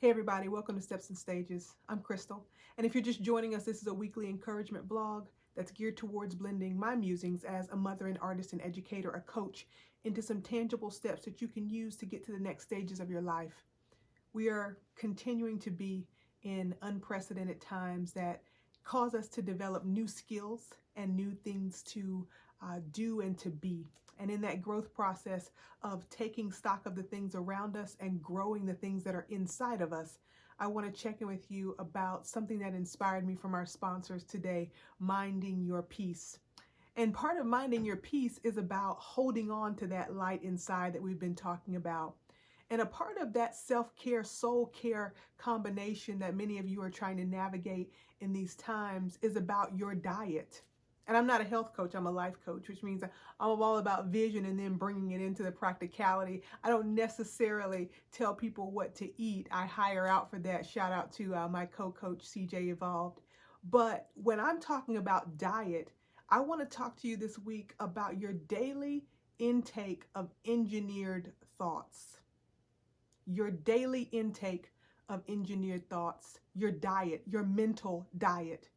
Hey everybody, welcome to Steps and Stages. I'm Crystal, and if you're just joining us, this is a weekly encouragement blog that's geared towards blending my musings as a mother, an artist, an educator, a coach into some tangible steps that you can use to get to the next stages of your life. We are continuing to be in unprecedented times that cause us to develop new skills and new things to do and to be. And in that growth process of taking stock of the things around us and growing the things that are inside of us, I want to check in with you about something that inspired me from our sponsors today, Minding Your Peace. And part of minding your peace is about holding on to that light inside that we've been talking about. And a part of that self-care, soul care combination that many of you are trying to navigate in these times is about your diet. And I'm not a health coach, I'm a life coach, which means I'm all about vision and then bringing it into the practicality. I don't necessarily tell people what to eat. I hire out for that. Shout out to my co-coach, CJ Evolved. But when I'm talking about diet, I want to talk to you this week about your daily intake of engineered thoughts. Your daily intake of engineered thoughts, your diet, your mental diet.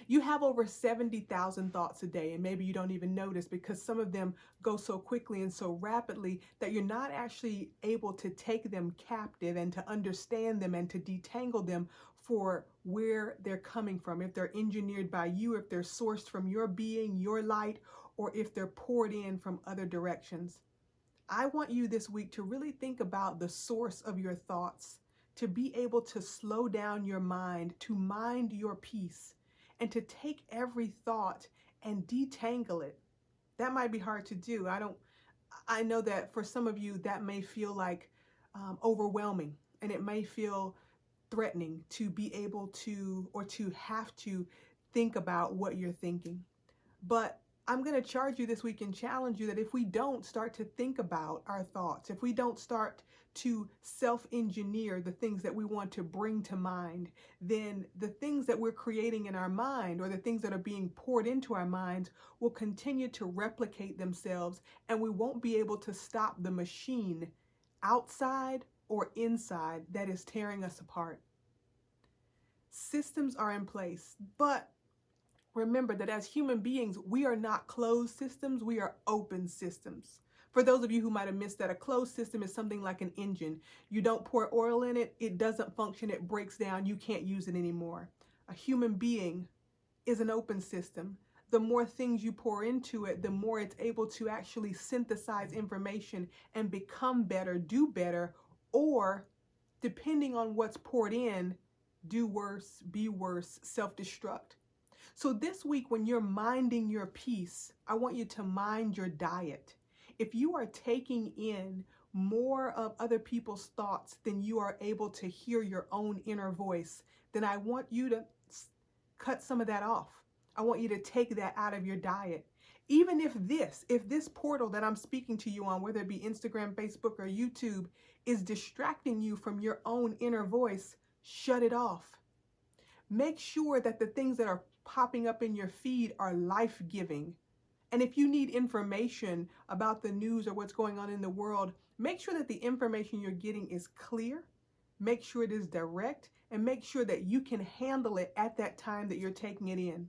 You have over 70,000 thoughts a day, and maybe you don't even notice because some of them go so quickly and so rapidly that you're not actually able to take them captive and to understand them and to detangle them for where they're coming from. If they're engineered by you, if they're sourced from your being, your light, or if they're poured in from other directions. I want you this week to really think about the source of your thoughts, to be able to slow down your mind, to mind your peace, and to take every thought and detangle it. That might be hard to do. I know that for some of you that may feel like overwhelming, and it may feel threatening to be able to or to have to think about what you're thinking. But I'm going to charge you this week and challenge you that if we don't start to think about our thoughts, if we don't start to self-engineer the things that we want to bring to mind, then the things that we're creating in our mind or the things that are being poured into our minds will continue to replicate themselves, and we won't be able to stop the machine outside or inside that is tearing us apart. Systems are in place, but remember that as human beings, we are not closed systems, we are open systems. For those of you who might have missed that, a closed system is something like an engine. You don't pour oil in it, it doesn't function, it breaks down, you can't use it anymore. A human being is an open system. The more things you pour into it, the more it's able to actually synthesize information and become better, do better, or depending on what's poured in, do worse, be worse, self-destruct. So this week, when you're minding your peace, I want you to mind your diet. If you are taking in more of other people's thoughts than you are able to hear your own inner voice, then I want you to cut some of that off. I want you to take that out of your diet. Even if this portal that I'm speaking to you on, whether it be Instagram, Facebook, or YouTube, is distracting you from your own inner voice, shut it off. Make sure that the things that are popping up in your feed are life-giving. And if you need information about the news or what's going on in the world, make sure that the information you're getting is clear, make sure it is direct, and make sure that you can handle it at that time that you're taking it in.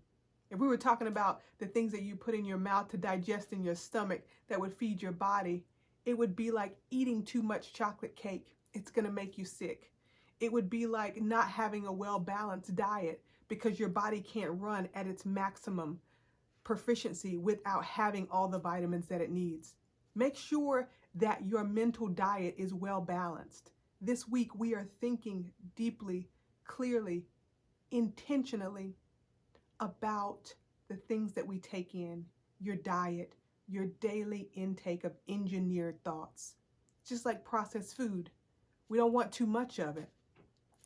If we were talking about the things that you put in your mouth to digest in your stomach that would feed your body, it would be like eating too much chocolate cake. It's going to make you sick. It would be like not having a well-balanced diet because your body can't run at its maximum proficiency without having all the vitamins that it needs. Make sure that your mental diet is well-balanced. This week, we are thinking deeply, clearly, intentionally about the things that we take in, your diet, your daily intake of engineered thoughts. Just like processed food, we don't want too much of it.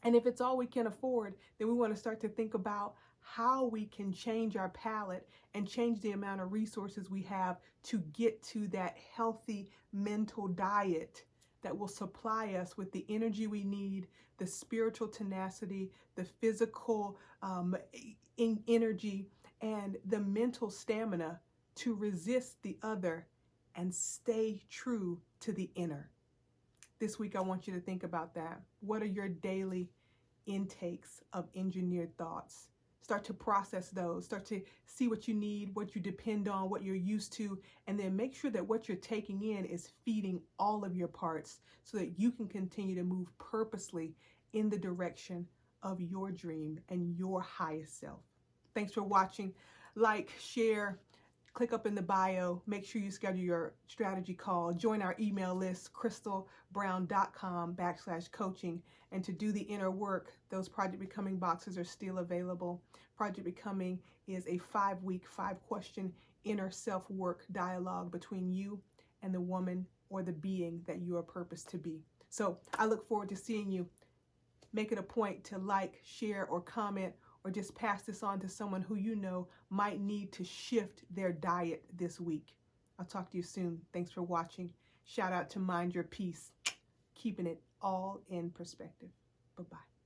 And if it's all we can afford, then we want to start to think about how we can change our palate and change the amount of resources we have to get to that healthy mental diet that will supply us with the energy we need, the spiritual tenacity, the physical energy, and the mental stamina to resist the other and stay true to the inner. This week, I want you to think about that. What are your daily intakes of engineered thoughts? Start to process those. Start to see what you need, what you depend on, what you're used to, and then make sure that what you're taking in is feeding all of your parts so that you can continue to move purposely in the direction of your dream and your highest self. Thanks for watching. Like, share, click up in the bio. Make sure you schedule your strategy call. Join our email list, crystalbrown.com/coaching. And to do the inner work, those Project Becoming boxes are still available. Project Becoming is a 5-week, 5-question inner self-work dialogue between you and the woman or the being that you are purposed to be. So I look forward to seeing you. Make it a point to like, share, or comment, or just pass this on to someone who you know might need to shift their diet this week. I'll talk to you soon. Thanks for watching. Shout out to Mind Your Peace, keeping it all in perspective. Bye-bye.